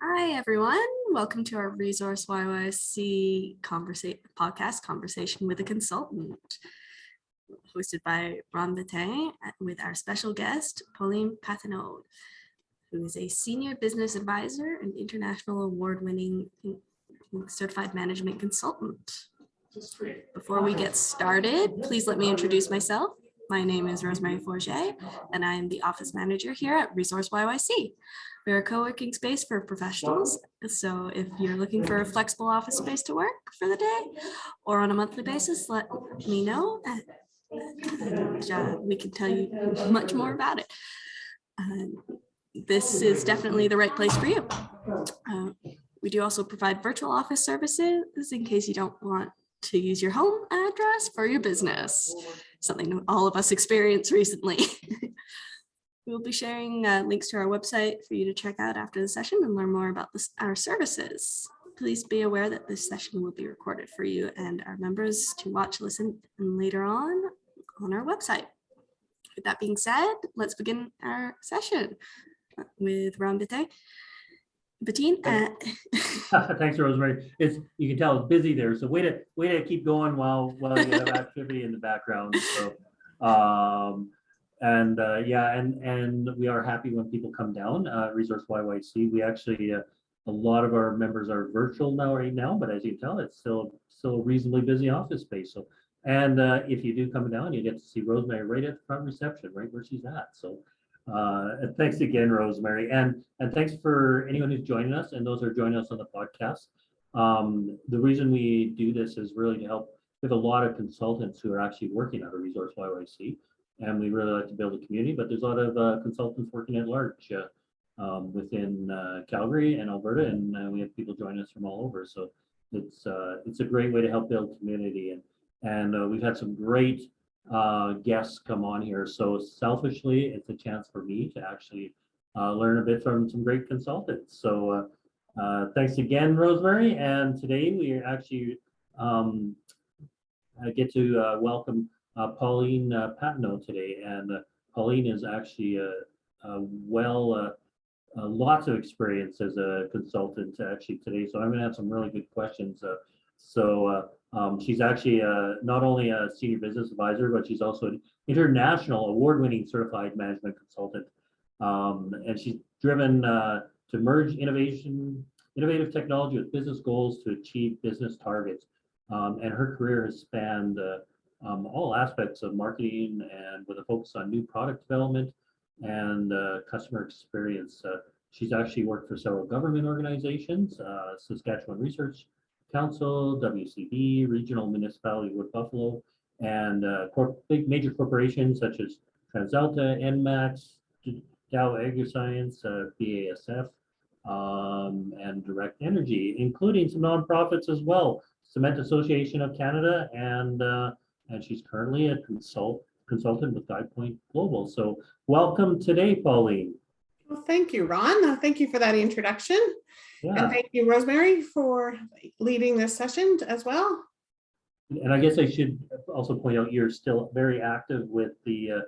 Hi, everyone. Welcome to our ReSourceYYC podcast, Conversation with a Consultant, hosted by Ron Bettin with our special guest, Pauline Patenaude, who is a senior business advisor and international award-winning certified management consultant. Before we get started, please let me introduce myself. My name is Rosemary Forget, and I am the office manager here at ReSourceYYC. We're a co-working space for professionals. So if you're looking for a flexible office space to work for the day or on a monthly basis, let me know. And we can tell you much more about it. This is definitely the right place for you. We do also provide virtual office services in case you don't want to use your home address for your business, something all of us experienced recently. We'll be sharing links to our website for you to check out after the session and learn more about our services. Please be aware that this session will be recorded for you and our members to watch, listen, and later on our website. With that being said, let's begin our session with Ron Bettin. Thanks, Rosemary. You can tell it's busy there, so way to keep going while you have activity in the background. So and we are happy when people come down. ReSourceYYC, we actually a lot of our members are virtual right now, but as you can tell, it's still a reasonably busy office space. So if you do come down, you get to see Rosemary right at the front reception, right where she's at. So thanks again, Rosemary, and thanks for anyone who's joining us and those who are joining us on the podcast. The reason we do this is really to help. We have a lot of consultants who are actually working at a ReSourceYYC, and we really like to build a community, but there's a lot of consultants working at large within Calgary and Alberta, and we have people joining us from all over. So it's a great way to help build community, and we've had some great guests come on here. So selfishly, it's a chance for me to actually learn a bit from some great consultants. So thanks again, Rosemary. And today we actually get to welcome Pauline Patenaude today. And Pauline is actually lots of experience as a consultant actually today. So I'm going to have some really good questions. She's actually not only a senior business advisor, but she's also an international award-winning certified management consultant. And she's driven to merge innovative technology with business goals to achieve business targets. And her career has spanned all aspects of marketing and with a focus on new product development and customer experience. She's actually worked for several government organizations, Saskatchewan Research Council, WCB, Regional Municipality Wood Buffalo, and big major corporations such as TransAlta, NMAX, Dow AgriScience, BASF, and Direct Energy, including some nonprofits as well, Cement Association of Canada, and she's currently a consultant with GuidePoint Global. So welcome today, Pauline. Well, thank you, Ron. Thank you for that introduction. Yeah. And thank you, Rosemary, for leading this session as well. And I guess I should also point out you're still very active with the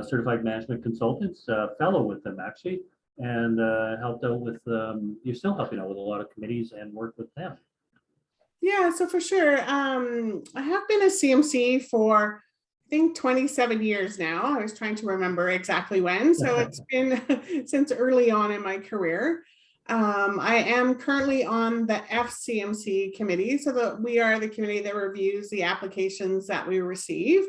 Certified Management Consultants, fellow with them actually, and helped out with, you're still helping out with a lot of committees and work with them. Yeah, so for sure. I have been a CMC for, I think, 27 years now. I was trying to remember exactly when. So it's been since early on in my career. I am currently on the FCMC committee. So that we are the committee that reviews the applications that we receive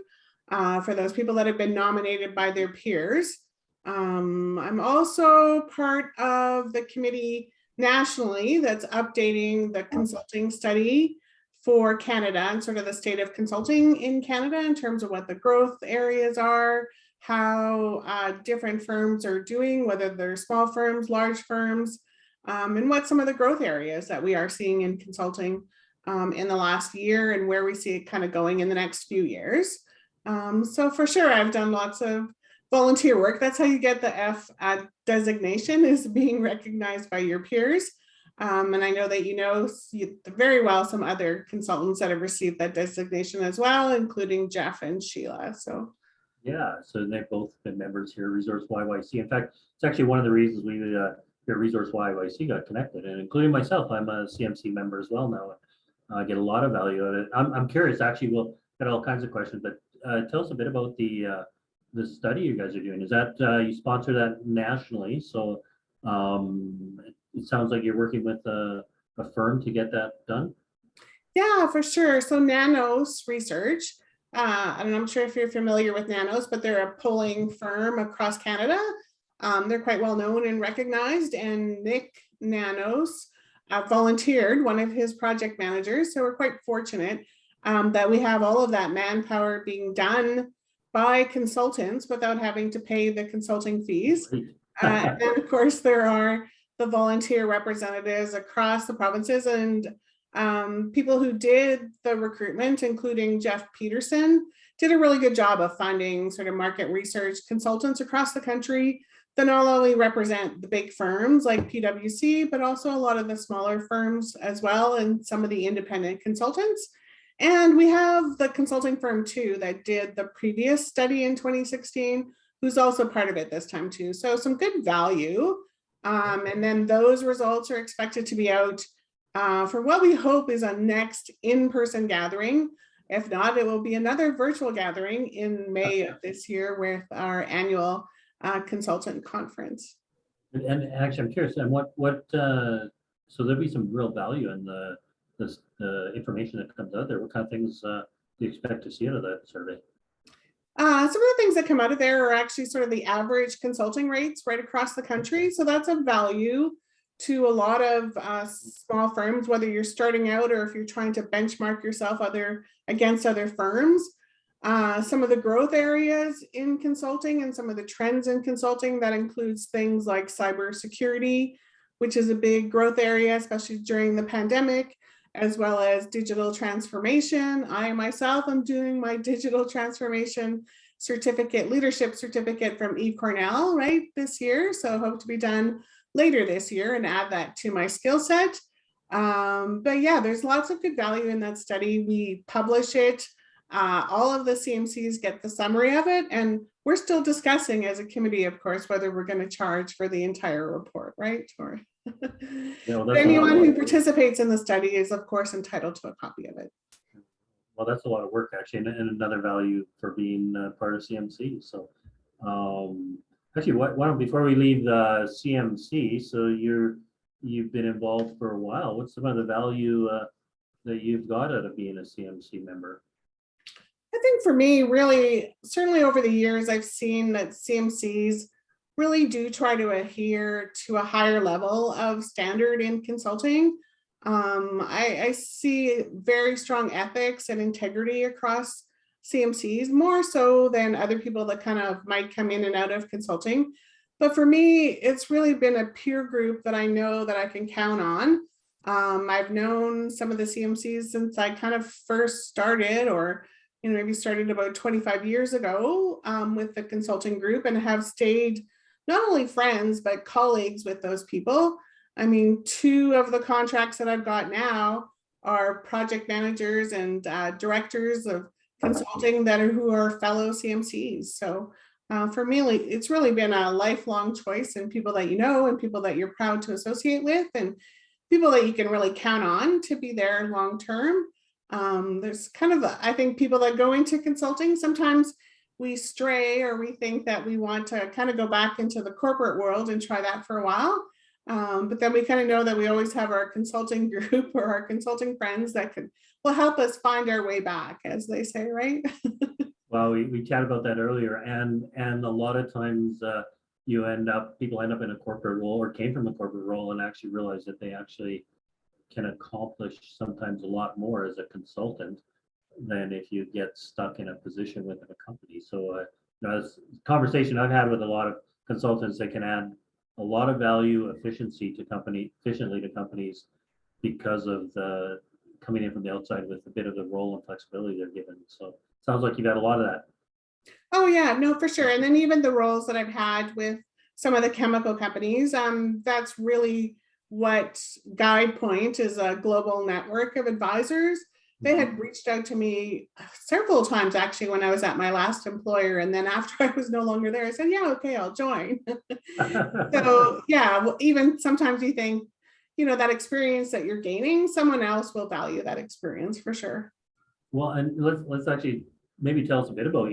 for those people that have been nominated by their peers. I'm also part of the committee nationally that's updating the consulting study for Canada and sort of the state of consulting in Canada in terms of what the growth areas are, how different firms are doing, whether they're small firms, large firms, and what some of the growth areas that we are seeing in consulting in the last year and where we see it kind of going in the next few years. So for sure, I've done lots of volunteer work. That's how you get the F designation, is being recognized by your peers. And I know that you know very well some other consultants that have received that designation as well, including Jeff and Sheila. So yeah, so they've both been members here at ReSourceYYC. In fact, it's actually one of the reasons we ReSourceYYC got connected, and including myself, I'm a CMC member as well now. I get a lot of value out of it. I'm curious, actually, we'll get all kinds of questions, but tell us a bit about the study you guys are doing. Is that you sponsor that nationally? So it sounds like you're working with a firm to get that done. Yeah, for sure. So Nanos Research, and I'm sure if you're familiar with Nanos, but they're a polling firm across Canada. They're quite well known and recognized, and Nick Nanos volunteered, one of his project managers. So we're quite fortunate that we have all of that manpower being done by consultants without having to pay the consulting fees. And then, of course, there are the volunteer representatives across the provinces and people who did the recruitment, including Jeff Peterson, did a really good job of finding sort of market research consultants across the country that not only represent the big firms like PwC, but also a lot of the smaller firms as well, and some of the independent consultants. And we have the consulting firm too that did the previous study in 2016, who's also part of it this time too. So some good value. And then those results are expected to be out for what we hope is a next in-person gathering. If not, it will be another virtual gathering in May of this year with our annual consultant conference. And actually, I'm curious, and so there'll be some real value in the information that comes out there. What kind of things do you expect to see out of that survey? Some of the things that come out of there are actually sort of the average consulting rates right across the country. So that's a value to a lot of small firms, whether you're starting out or if you're trying to benchmark yourself against other firms. Some of the growth areas in consulting and some of the trends in consulting, that includes things like cybersecurity, which is a big growth area, especially during the pandemic, as well as digital transformation. I myself am doing my digital transformation leadership certificate from eCornell right this year. So hope to be done later this year and add that to my skill set. But yeah, there's lots of good value in that study. We publish it. All of the CMCs get the summary of it, and we're still discussing as a committee, of course, whether we're going to charge for the entire report, right? Or anyone who participates in the study is, of course, entitled to a copy of it. Well, that's a lot of work, actually, and another value for being part of CMC. So, actually, why don't, before we leave CMC, so you've been involved for a while. What's some of the value that you've got out of being a CMC member? I think for me, really, certainly over the years, I've seen that CMCs really do try to adhere to a higher level of standard in consulting. I see very strong ethics and integrity across CMCs, more so than other people that kind of might come in and out of consulting. But for me, it's really been a peer group that I know that I can count on. I've known some of the CMCs since I kind of first started, or maybe started about 25 years ago with the consulting group, and have stayed not only friends, but colleagues with those people. I mean, 2 of the contracts that I've got now are project managers and directors of consulting who are fellow CMCs. So for me, it's really been a lifelong choice, and people that you know and people that you're proud to associate with and people that you can really count on to be there long term. There's kind of, I think people that go into consulting, sometimes we stray or we think that we want to kind of go back into the corporate world and try that for a while. But then we kind of know that we always have our consulting group or our consulting friends that will help us find our way back, as they say, right? Well, we chatted about that earlier, and a lot of times people end up in a corporate role or came from a corporate role and actually realize that they actually can accomplish sometimes a lot more as a consultant than if you get stuck in a position within a company. So as conversation I've had with a lot of consultants, they can add a lot of value, efficiently to companies because of the coming in from the outside with a bit of the role and flexibility they're given. So sounds like you've got a lot of that. Oh yeah, no, for sure. And then even the roles that I've had with some of the chemical companies, that's really what Guide Point is, a global network of advisors. they had reached out to me several times actually when I was at my last employer. And then after I was no longer there, I said, yeah, okay, I'll join. So yeah, well, even sometimes you think, that experience that you're gaining, someone else will value that experience for sure. Well, and let's actually maybe tell us a bit about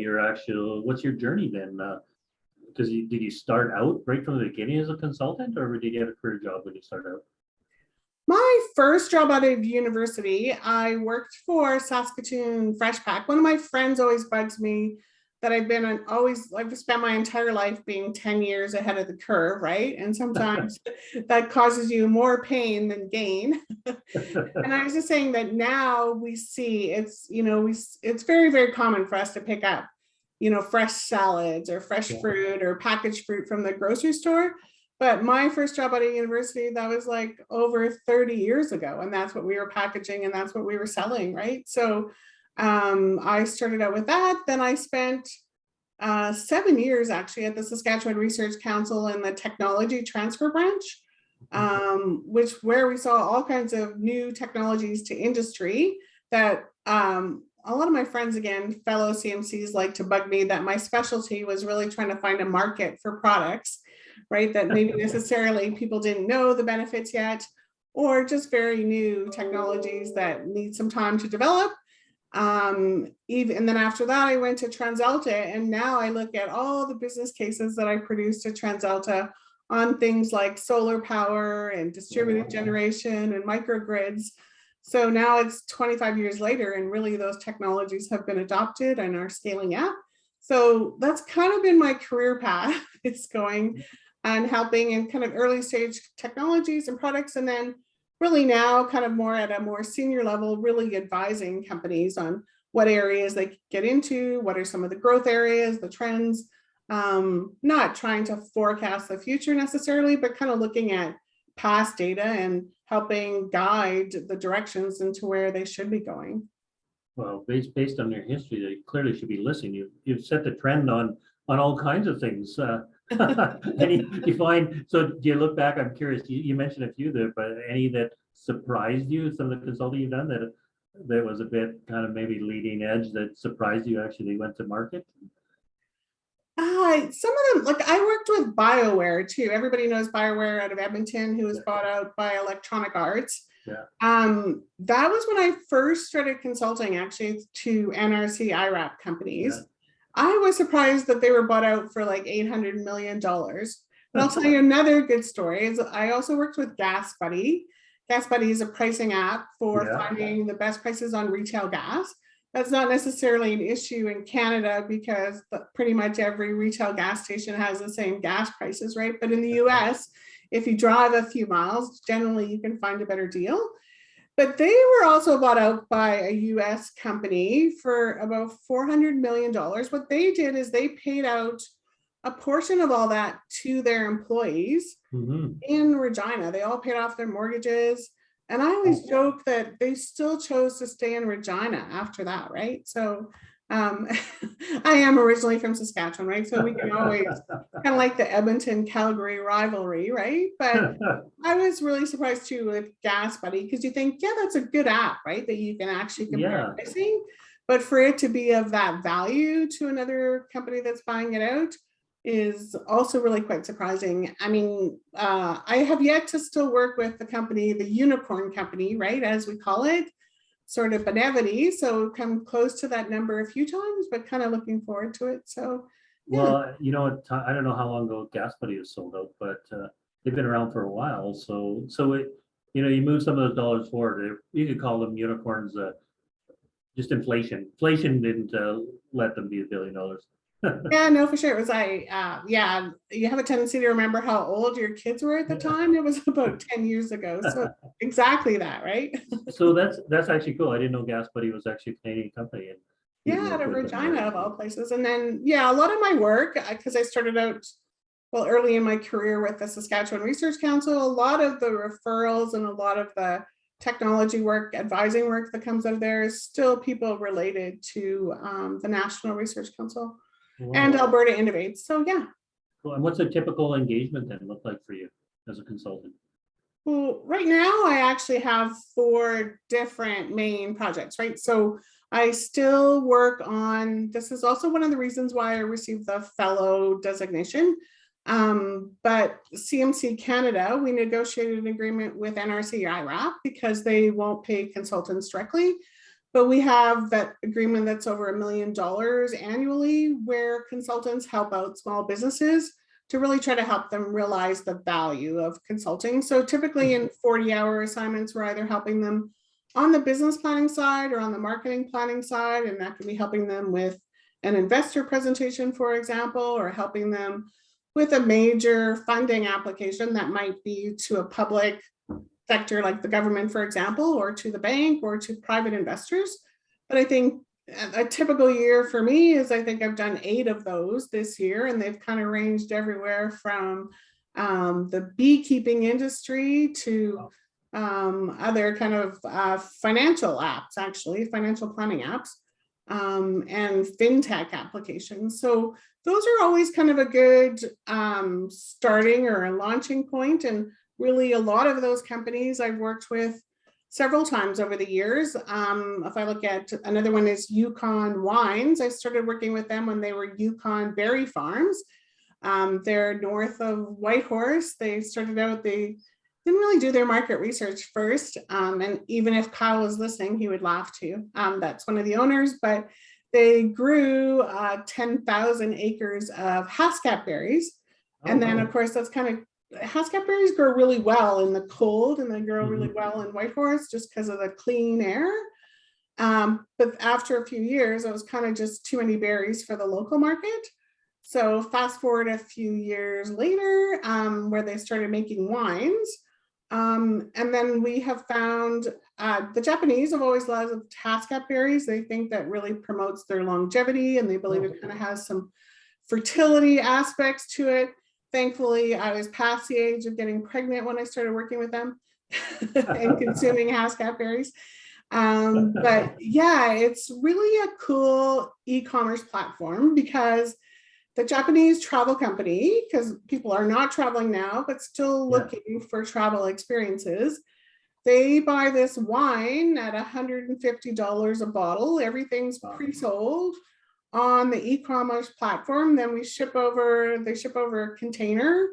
what's your journey then? Because did you start out right from the beginning as a consultant, or did you have a career job when you started out? My first job out of university, I worked for Saskatoon Fresh Pack. One of my friends always bugs me that I've spent my entire life being 10 years ahead of the curve, right? And sometimes that causes you more pain than gain. And I was just saying that now we see it's very, very common for us to pick up, fresh salads or fresh fruit or packaged fruit from the grocery store. But my first job out of university, that was like over 30 years ago. And that's what we were packaging and that's what we were selling, right? So I started out with that. Then I spent 7 years actually at the Saskatchewan Research Council in the technology transfer branch, where we saw all kinds of new technologies to industry that a lot of my friends, again, fellow CMCs, like to bug me that my specialty was really trying to find a market for products, right? That maybe necessarily people didn't know the benefits yet, or just very new technologies that need some time to develop. And then after that, I went to TransAlta, and now I look at all the business cases that I produced at TransAlta on things like solar power and distributed generation and microgrids. So now it's 25 years later, and really those technologies have been adopted and are scaling up. So that's kind of been my career path. It's going and helping in kind of early stage technologies and products, and then really now kind of more at a more senior level, really advising companies on what areas they could get into, what are some of the growth areas, the trends, not trying to forecast the future necessarily, but kind of looking at past data and helping guide the directions into where they should be going. Well, based on your history, they clearly should be listening. You've set the trend on all kinds of things. And you find, so do you look back, I'm curious, you mentioned a few there, but any that surprised you, some of the consulting you've done that was a bit kind of maybe leading edge that surprised you actually went to market? Some of them, like I worked with BioWare too. Everybody knows BioWare out of Edmonton, who was bought out by Electronic Arts. Yeah. That was when I first started consulting actually to NRC IRAP companies. Yeah. I was surprised that they were bought out for like $800 million. But I'll tell you another good story is I also worked with Gas Buddy. Gas Buddy is a pricing app for finding the best prices on retail gas. That's not necessarily an issue in Canada because pretty much every retail gas station has the same gas prices, right? But in the US, if you drive a few miles, generally you can find a better deal. But they were also bought out by a US company for about $400 million. What they did is they paid out a portion of all that to their employees in Regina. They all paid off their mortgages. And I always joke that they still chose to stay in Regina after that, right? So I am originally from Saskatchewan, right? So we can always kind of like the Edmonton-Calgary rivalry, right? But I was really surprised too with Gas Buddy because you think, yeah, that's a good app, right? That you can actually compare pricing. But for it to be of that value to another company that's buying it out is also really quite surprising. I mean, I have yet to still work with the company, the unicorn company, right, as we call it, sort of Benevity. So come close to that number a few times, but kind of looking forward to it. So, yeah. Well, you know, I don't know how long ago Gas Buddy was sold out, but they've been around for a while. So it, you know, you move some of those dollars forward. You could call them unicorns. Just inflation. Inflation didn't let them be $1 billion. Yeah, no, for sure. It was yeah, you have a tendency to remember how old your kids were at the time. It was about 10 years ago. So exactly that, right? So that's actually cool. I didn't know Gas Buddy was actually a Canadian company. And yeah, out of Regina of all places. And then, yeah, a lot of my work, because I started out, well, early in my career with the Saskatchewan Research Council, a lot of the referrals and a lot of the technology work, advising work that comes out of there is still people related to the National Research Council. Wow. And Alberta Innovates. So yeah. Cool. And what's a typical engagement then look like for you as a consultant? Well, right now I actually have 4 different main projects, right? So I still work on, this is also one of the reasons why I received the fellow designation. But CMC Canada, we negotiated an agreement with NRC IRAP because they won't pay consultants directly. But we have that agreement that's over $1 million annually, where consultants help out small businesses to really try to help them realize the value of consulting. So typically in 40-hour assignments, we're either helping them on the business planning side or on the marketing planning side, and that can be helping them with an investor presentation, for example, or helping them with a major funding application that might be to a public sector like the government, for example, or to the bank or to private investors. But I think a typical year for me is, I think I've done 8 of those this year, and they've kind of ranged everywhere from the beekeeping industry to other kind of financial apps, actually, financial planning apps, and fintech applications. So those are always kind of a good starting or a launching point. And really a lot of those companies I've worked with several times over the years. If I look at another one is Yukon Wines. I started working with them when they were Yukon Berry Farms. They're north of Whitehorse. They started out, they didn't really do their market research first. And even if Kyle was listening, he would laugh too. That's one of the owners, but they grew 10,000 acres of Haskap berries. And then of course, that's kind of, Haskap berries grow really well in the cold, and they grow really well in Whitehorse just because of the clean air. But after a few years, it was kind of just too many berries for the local market. So fast forward a few years later, where they started making wines. And then we have found the Japanese have always loved Haskap berries. They think that really promotes their longevity, and they believe it kind of has some fertility aspects to it. Thankfully, I was past the age of getting pregnant when I started working with them and consuming Haskap berries. But yeah, it's really a cool e-commerce platform because the Japanese travel company, because people are not traveling now, but still looking for travel experiences, they buy this wine at $150 a bottle. Everything's pre-sold on the e-commerce platform. Then they ship over a container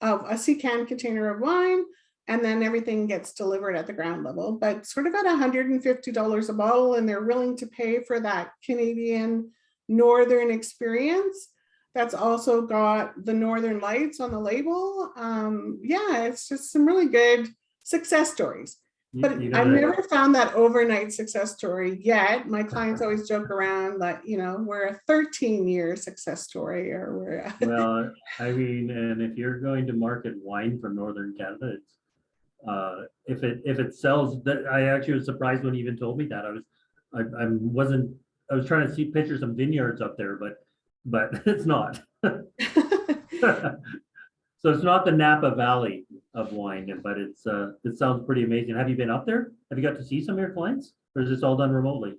of a Sea-Can container of wine, and then everything gets delivered at the ground level, but sort of at $150 a bottle. And they're willing to pay for that Canadian Northern experience. That's also got the Northern Lights on the label. Yeah, it's just some really good success stories. But I've never found that overnight success story yet. My clients always joke around that, you know, we're a 13-year success story, or we're well, I mean, and if you're going to market wine from Northern Canada, it's, if it sells, that I actually was surprised when he even told me that. I was trying to see pictures of vineyards up there, but it's not. So it's not the Napa Valley of wine, but it sounds pretty amazing. Have you been up there? Have you got to see some of your clients, or is this all done remotely?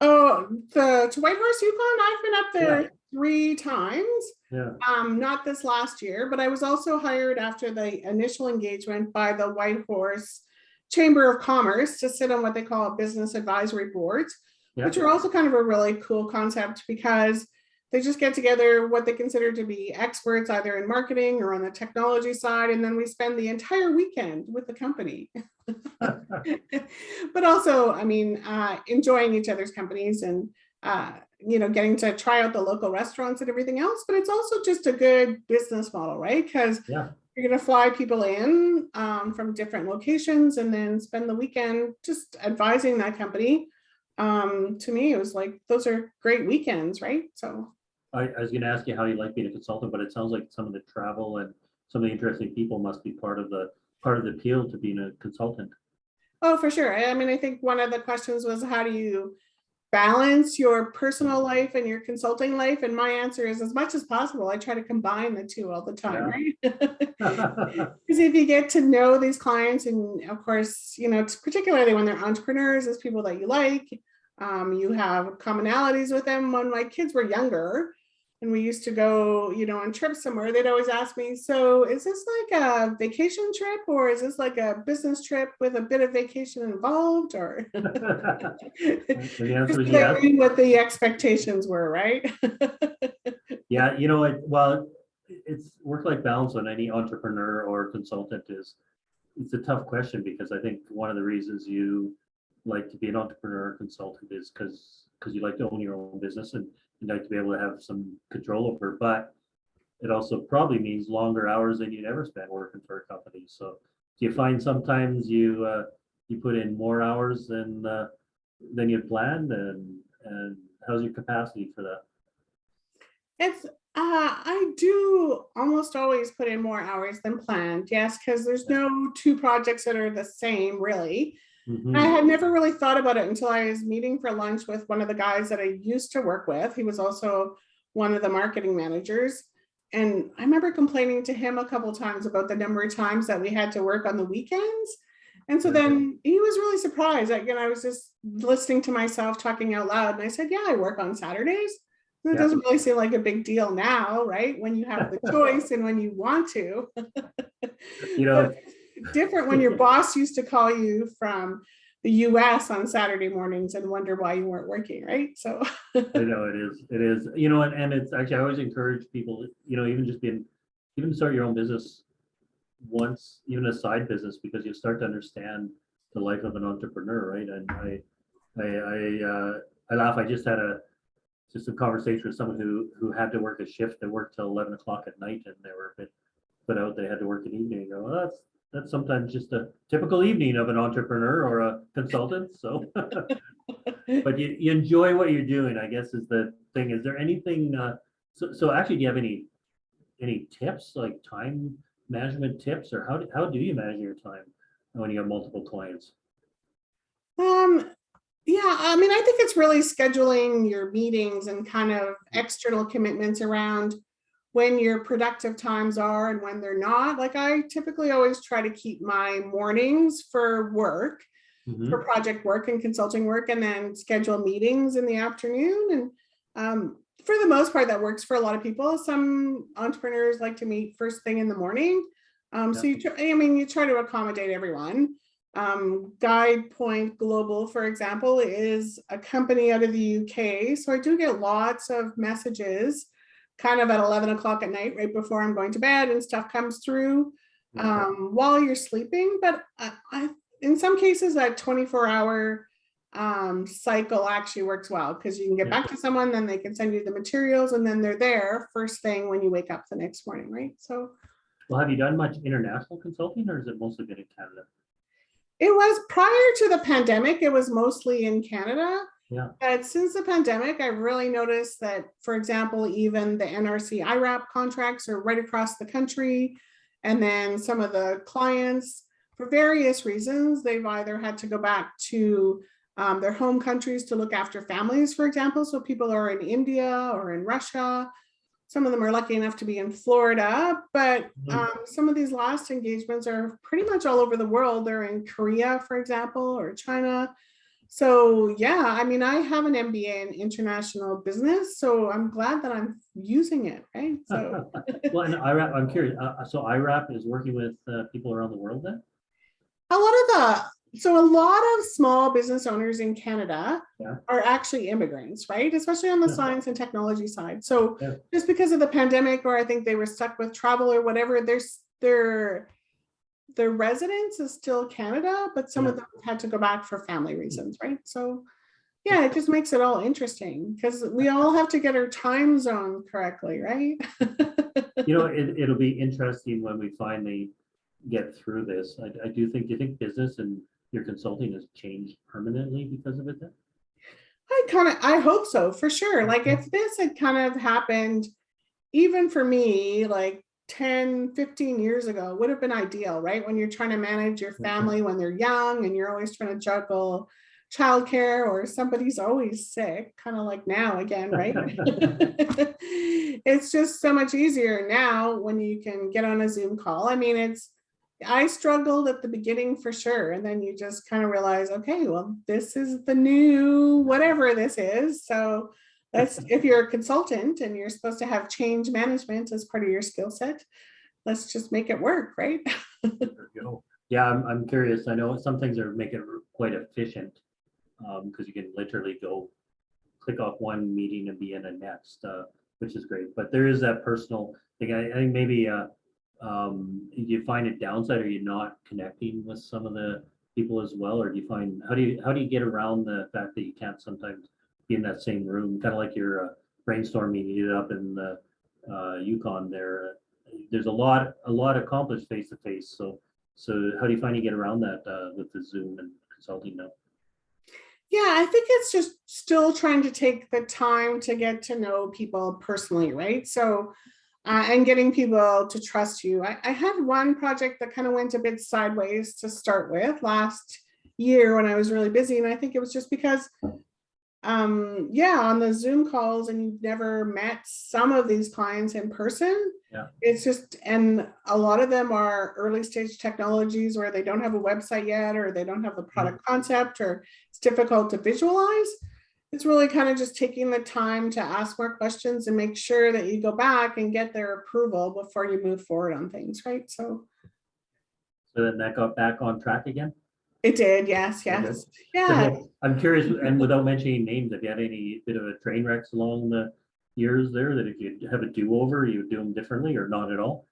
Oh, to Whitehorse, Yukon, I've been up there 3 times. Yeah. Not this last year, but I was also hired after the initial engagement by the Whitehorse Chamber of Commerce to sit on what they call a business advisory board, which are also kind of a really cool concept because they just get together what they consider to be experts either in marketing or on the technology side, and then we spend the entire weekend with the company. But also, I mean, enjoying each other's companies and, you know, getting to try out the local restaurants and everything else. But it's also just a good business model, right? Because you're going to fly people in from different locations and then spend the weekend just advising that company. To me, it was like, those are great weekends, right? So I was going to ask you how you like being a consultant, but it sounds like some of the travel and some of the interesting people must be part of the appeal to being a consultant. Oh, for sure. I mean, I think one of the questions was, how do you balance your personal life and your consulting life? And my answer is, as much as possible, I try to combine the two all the time, right? Because if you get to know these clients, and of course, you know, particularly when they're entrepreneurs, as people that you like, you have commonalities with them. When my kids were younger, and we used to go, on trips somewhere, they'd always ask me, so is this like a vacation trip or is this like a business trip with a bit of vacation involved? Or The answer just is so yes. they knew what the expectations were, right? Yeah, well, it's work-life balance on any entrepreneur or consultant it's a tough question, because I think one of the reasons you like to be an entrepreneur or consultant is because you like to own your own business and you like to be able to have some control over, but it also probably means longer hours than you'd ever spend working for a company. So do you find sometimes you put in more hours than you'd planned, and how's your capacity for that? It's I do almost always put in more hours than planned. Yes, because there's no two projects that are the same, really. I Mhm. had never really thought about it until I was meeting for lunch with one of the guys that I used to work with. He was also one of the marketing managers. And I remember complaining to him a couple times about the number of times that we had to work on the weekends. And so Yeah. then he was really surprised. Again, I was just listening to myself talking out loud. And I said, yeah, I work on Saturdays. It Yeah. doesn't really seem like a big deal now, right? When you have the choice and when you want to. You know, But different when your boss used to call you from the US on Saturday mornings and wonder why you weren't working, right? So I know it is, and it's actually, I always encourage people, even start your own business once, even a side business, because you start to understand the life of an entrepreneur, right? And I laugh. I just had a conversation with someone who had to work a shift. They worked till 11 o'clock at night, and they were a bit put out. They had to work an evening. You go, well, that's sometimes just a typical evening of an entrepreneur or a consultant. So, but you enjoy what you're doing, I guess, is the thing. Is there anything? So actually, do you have any tips, like time management tips, or how do you manage your time when you have multiple clients? um yeah, I mean, I think it's really scheduling your meetings and kind of external commitments around when your productive times are and when they're not. Like I typically always try to keep my mornings for work, for Mm-hmm. project work and consulting work, and then schedule meetings in the afternoon. And for the most part, that works for a lot of people. Some entrepreneurs like to meet first thing in the morning. Yeah. So you try to accommodate everyone. Guide Point Global, for example, is a company out of the UK. So I do get lots of messages kind of at 11 o'clock at night, right before I'm going to bed, and stuff comes through Yeah. while you're sleeping. But in some cases, that 24-hour cycle actually works well, because you can get Yeah. back to someone, then they can send you the materials, and then they're there first thing when you wake up the next morning, right? So Well, have you done much international consulting, or has it mostly been in Canada? it was prior to the pandemic, it was mostly in Canada. Yeah. But since the pandemic, I've really noticed that, for example, even the NRC IRAP contracts are right across the country. And then some of the clients, for various reasons, they've either had to go back to their home countries to look after families, for example. So people are in India or in Russia. Some of them are lucky enough to be in Florida, but some of these last engagements are pretty much all over the world. They're in Korea, for example, or China. So yeah, I mean, I have an MBA in international business, so I'm glad that I'm using it, right? So Well, and IRAP, I'm curious. So IRAP is working with people around the world then? a lot of small business owners in Canada Yeah. are actually immigrants, right? Especially on the Yeah. science and technology side. So Yeah. just because of the pandemic, or I think they were stuck with travel or whatever, their residence is still Canada, but some Yeah. of them had to go back for family reasons, right? So yeah, it just makes it all interesting, because we all have to get our time zone correctly, right? It'll be interesting when we finally get through this. Do you think business and your consulting has changed permanently because of it then? I hope so, for sure. Like if this had kind of happened, even for me, like 10, 15 years ago, would have been ideal, right? When you're trying to manage your family when they're young and you're always trying to juggle childcare, or somebody's always sick, kind of like now again, right? It's just so much easier now when you can get on a Zoom call. I mean, I struggled at the beginning for sure. And then you just kind of realize, okay, well, this is the new whatever this is. So That's if you're a consultant and you're supposed to have change management as part of your skill set, let's just make it work, right? There you go. Yeah, I'm curious. I know some things are make it quite efficient because you can literally go click off one meeting and be in a next, which is great. But there is that personal thing. I think maybe you find a downside. Are you not connecting with some of the people as well, or do you find how do you get around the fact that you can't sometimes be in that same room, kind of like your brainstorming you did up in the Yukon there. There's a lot accomplished face to face. So how do you find you get around that with the Zoom and consulting now? Yeah, I think it's just still trying to take the time to get to know people personally, right? So, and getting people to trust you. I had one project that kind of went a bit sideways to start with last year when I was really busy. And I think it was just because yeah, on the Zoom calls and you've never met some of these clients in person. Yeah. It's just, and a lot of them are early stage technologies where they don't have a website yet, or they don't have the product concept, or it's difficult to visualize. It's really kind of just taking the time to ask more questions and make sure that you go back and get their approval before you move forward on things, right? So then that got back on track again? it did, yes. Yeah. I'm curious, and without mentioning names, have you had any bit of a train wrecks along the years there that if you have a do-over, you would do them differently or not at all?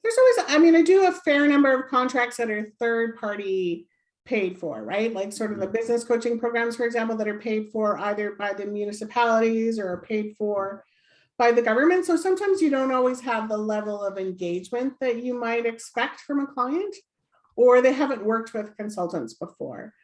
There's always, I mean, I do a fair number of contracts that are third party paid for, right? Like sort of the business coaching programs, for example, that are paid for either by the municipalities or are paid for by the government. So sometimes you don't always have the level of engagement that you might expect from a client, or they haven't worked with consultants before.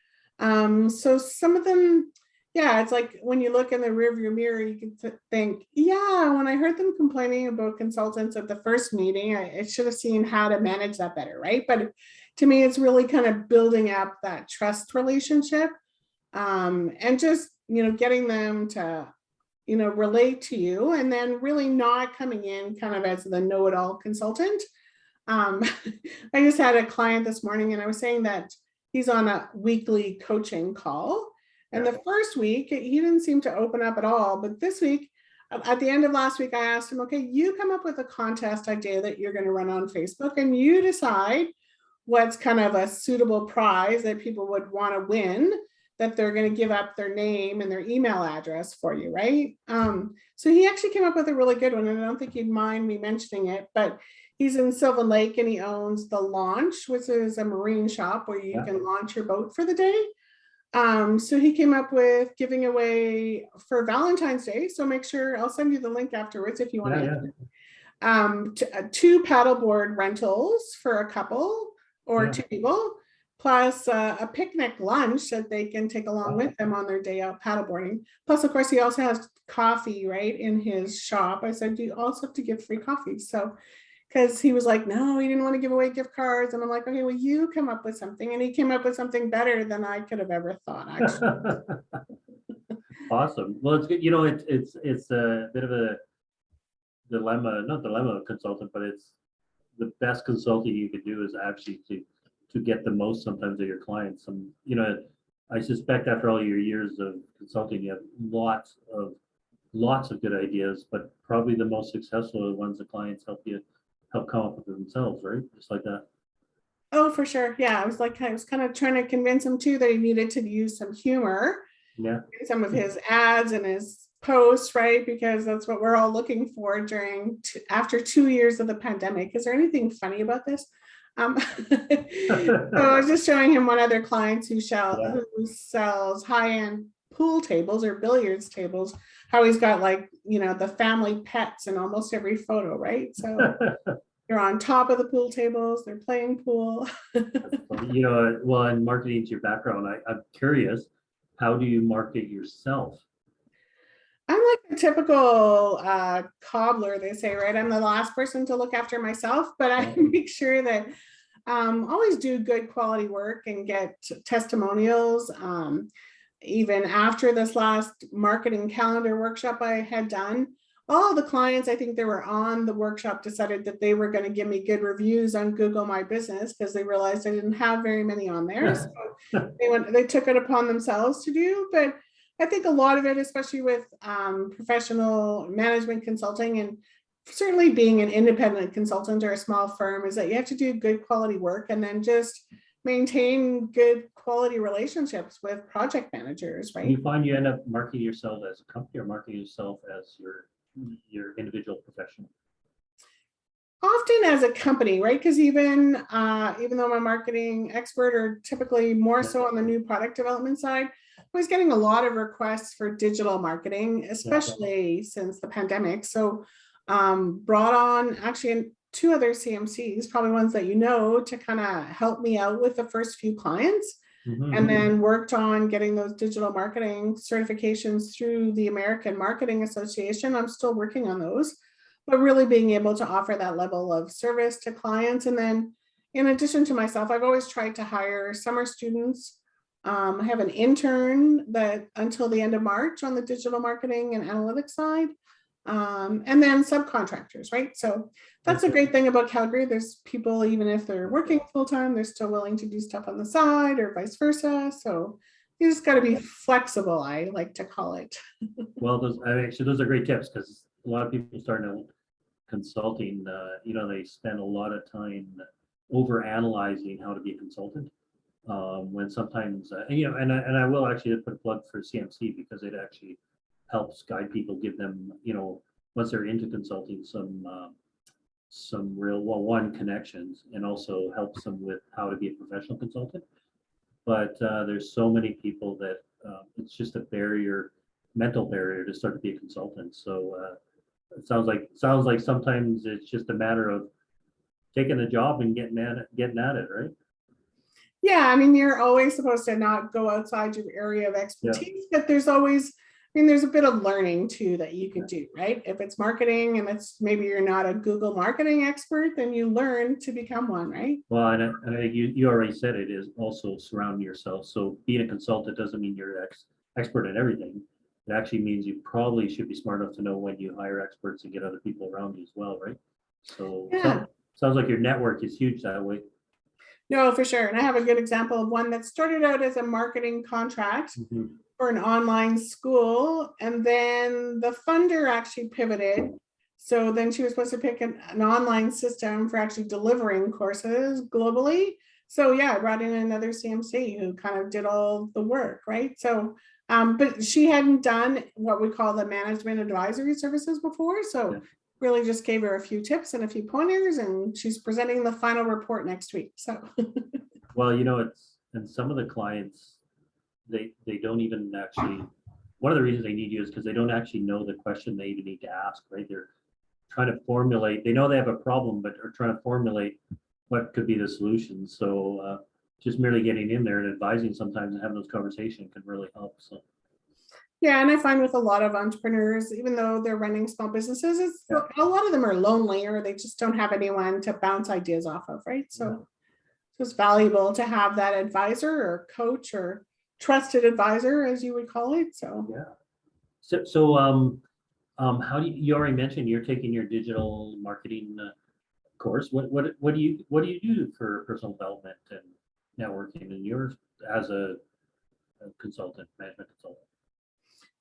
So some of them, yeah, it's like when you look in the rearview mirror, you can think, yeah, when I heard them complaining about consultants at the first meeting, I should have seen how to manage that better, right? But to me, it's really kind of building up that trust relationship, and just, getting them to relate to you, and then really not coming in kind of as the know-it-all consultant. I just had a client this morning and I was saying that he's on a weekly coaching call. And the first week, he didn't seem to open up at all. But this week, at the end of last week, I asked him, okay, you come up with a contest idea that you're going to run on Facebook, and you decide what's kind of a suitable prize that people would want to win, that they're going to give up their name and their email address for you, right? So he actually came up with a really good one, and I don't think he'd mind me mentioning it, but he's in Sylvan Lake and he owns The Launch, which is a marine shop where you can launch your boat for the day. So he came up with giving away for Valentine's Day. So make sure I'll send you the link afterwards if you want to. 2 paddleboard rentals for a couple or 2 people, plus a picnic lunch that they can take along with them on their day out paddleboarding. Plus, of course, he also has coffee right in his shop. I said, you also have to give free coffee. So, because he was like, no, he didn't want to give away gift cards. And I'm like, okay, well, you come up with something. And he came up with something better than I could have ever thought, actually. Awesome. Well, it's good. It's a bit of a dilemma, not dilemma of consultant, but it's the best consulting you could do is actually to get the most sometimes of your clients. I suspect after all your years of consulting, you have lots of good ideas, but probably the most successful are the ones the clients help come up with themselves, right? Just like that. Oh, for sure. Yeah. I was kind of trying to convince him too that he needed to use some humor in some of his ads and his posts, right? Because that's what we're all looking for after 2 years of the pandemic. Is there anything funny about this? So I was just showing him one other client who sells high-end pool tables or billiards tables, how he's got the family pets in almost every photo, right? So they're on top of the pool tables, they're playing pool. Well, in marketing to your background, I'm curious, how do you market yourself? I'm like a typical cobbler, they say, right? I'm the last person to look after myself, but I make sure that always do good quality work and get testimonials. Even after this last marketing calendar workshop I had done, all the clients I think they were on the workshop decided that they were going to give me good reviews on Google My Business because they realized I didn't have very many on there. So they took it upon themselves to do. But I think a lot of it, especially with professional management consulting and certainly being an independent consultant or a small firm, is that you have to do good quality work and then just maintain good quality relationships with project managers, right? You find you end up marketing yourself as a company or marketing yourself as your individual professional? Often as a company, right? Because even though I'm a marketing expert, or typically more so on the new product development side, I was getting a lot of requests for digital marketing, especially since the pandemic. So brought on actually 2 other CMCs, probably ones that you know, to kind of help me out with the first few clients. And then worked on getting those digital marketing certifications through the American Marketing Association. I'm still working on those, but really being able to offer that level of service to clients. And then in addition to myself, I've always tried to hire summer students. I have an intern that until the end of March on the digital marketing and analytics side. And then subcontractors, right? So that's a great thing about Calgary. There's people, even if they're working full-time, they're still willing to do stuff on the side or vice versa. So you just got to be flexible, I like to call it. Well, those are great tips, because a lot of people starting out consulting, they spend a lot of time over analyzing how to be a consultant. When sometimes, and I will actually put a plug for CMC, because it actually helps guide people, give them, once they're into consulting, some real, one, connections, and also helps them with how to be a professional consultant. But there's so many people that it's just a mental barrier to start to be a consultant. So it sounds like sometimes it's just a matter of taking a job and getting at it, right? Yeah, I mean, you're always supposed to not go outside your area of expertise, but there's always, there's a bit of learning too that you can do, right? If it's marketing and it's maybe you're not a Google marketing expert, then you learn to become one, right? Well, and I think you already said it, is also surrounding yourself. So being a consultant doesn't mean you're expert at everything. It actually means you probably should be smart enough to know when you hire experts and get other people around you as well, right? So sounds like your network is huge that way. No, for sure. And I have a good example of one that started out as a marketing contract for an online school. And then the funder actually pivoted. So then she was supposed to pick an online system for actually delivering courses globally. So yeah, I brought in another CMC who kind of did all the work, right? So, but she hadn't done what we call the management advisory services before. So really just gave her a few tips and a few pointers, and she's presenting the final report next week. So well, and some of the clients, they don't even actually, one of the reasons they need you is because they don't actually know the question they even need to ask, right? They're trying to formulate, they know they have a problem, but are trying to formulate what could be the solution. So just merely getting in there and advising sometimes and having those conversations can really help. So yeah, and I find with a lot of entrepreneurs, even though they're running small businesses, a lot of them are lonely, or they just don't have anyone to bounce ideas off of, right? So it's valuable to have that advisor or coach or trusted advisor, as you would call it. So how do you already mentioned you're taking your digital marketing course. What do you do for personal development and networking, and yours as a consultant, management consultant?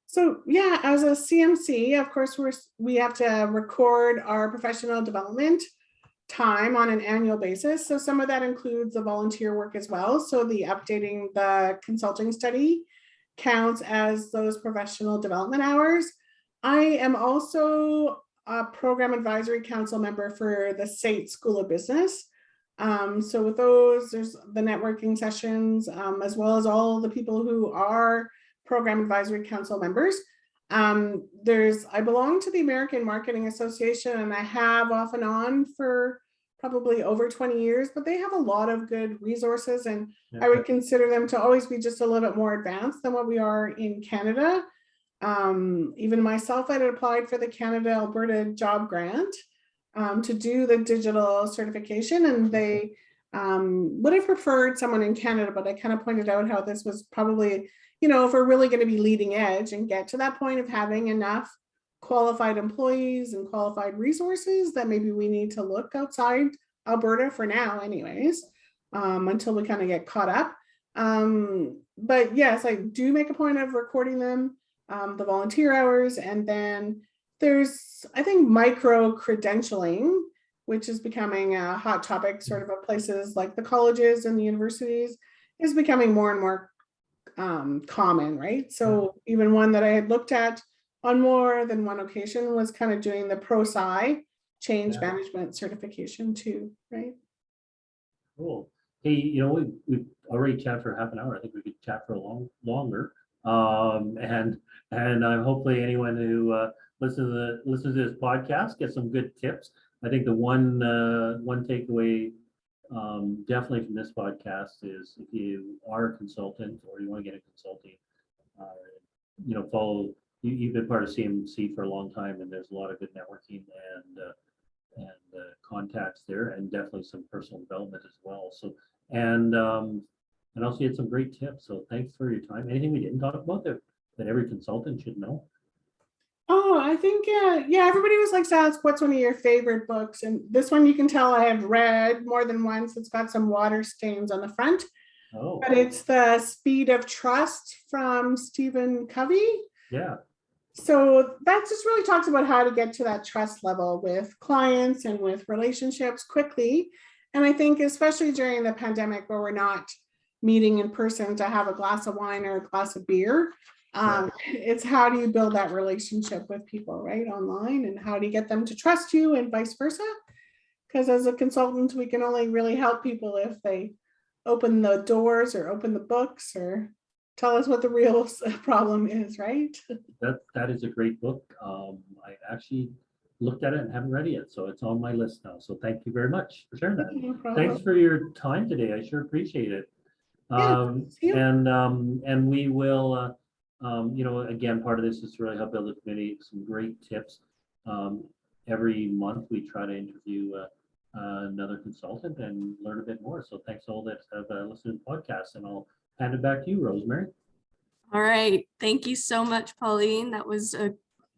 So yeah, as a CMC, of course, we have to record our professional development time on an annual basis. So some of that includes the volunteer work as well. So the updating the consulting study counts as those professional development hours. I am also a program advisory council member for the SAIT School of Business. So with those, there's the networking sessions, as well as all the people who are program advisory council members. I belong to the American Marketing Association, and I have off and on for probably over 20 years, but they have a lot of good resources, and I would consider them to always be just a little bit more advanced than what we are in Canada. Even myself, I had applied for the Canada Alberta Job Grant to do the digital certification, and they would have preferred someone in Canada, but I kind of pointed out how this was probably, if we're really going to be leading edge and get to that point of having enough qualified employees and qualified resources that maybe we need to look outside Alberta for now anyways, until we kind of get caught up. But yes, I do make a point of recording them, the volunteer hours. And then there's, I think, micro credentialing, which is becoming a hot topic sort of at places like the colleges and the universities, is becoming more and more common, right? So even one that I had looked at on more than one occasion was kind of doing the Prosci change management certification too, right? Cool. Hey, we've already chatted for half an hour. I think we could chat for longer. And hopefully anyone who listens to this podcast gets some good tips. I think the one takeaway definitely from this podcast is, if you are a consultant or you want to get a consulting, follow. You've been part of CMC for a long time, and there's a lot of good networking and contacts there, and definitely some personal development as well. So, and also you had some great tips. So thanks for your time. Anything we didn't talk about that every consultant should know? Oh, I think, everybody was like to ask, what's one of your favorite books? And this one, you can tell I have read more than once. It's got some water stains on the front. Oh. But it's The Speed of Trust from Stephen Covey. Yeah. So that just really talks about how to get to that trust level with clients and with relationships quickly. And I think especially during the pandemic, where we're not meeting in person to have a glass of wine or a glass of beer, it's how do you build that relationship with people, right, online, and how do you get them to trust you and vice versa? Because as a consultant, we can only really help people if they open the doors or open the books or tell us what the real problem is, right? That is a great book. I actually looked at it and haven't read it yet, so it's on my list now. So thank you very much for sharing that. No problem. Thanks for your time today. I sure appreciate it. And we will, again, part of this is to really help build a committee, some great tips. Every month we try to interview another consultant and learn a bit more. So thanks all that have listened to the podcast, and I'll hand it back to you, Rosemary. All right. Thank you so much, Pauline. That was a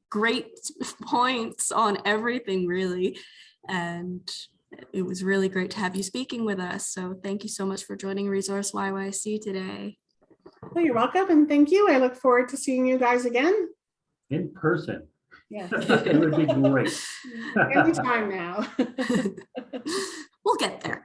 great points on everything, really. And it was really great to have you speaking with us. So thank you so much for joining ReSourceYYC today. Well, you're welcome. And thank you. I look forward to seeing you guys again. In person. Yeah. It would be great. Anytime now. We'll get there.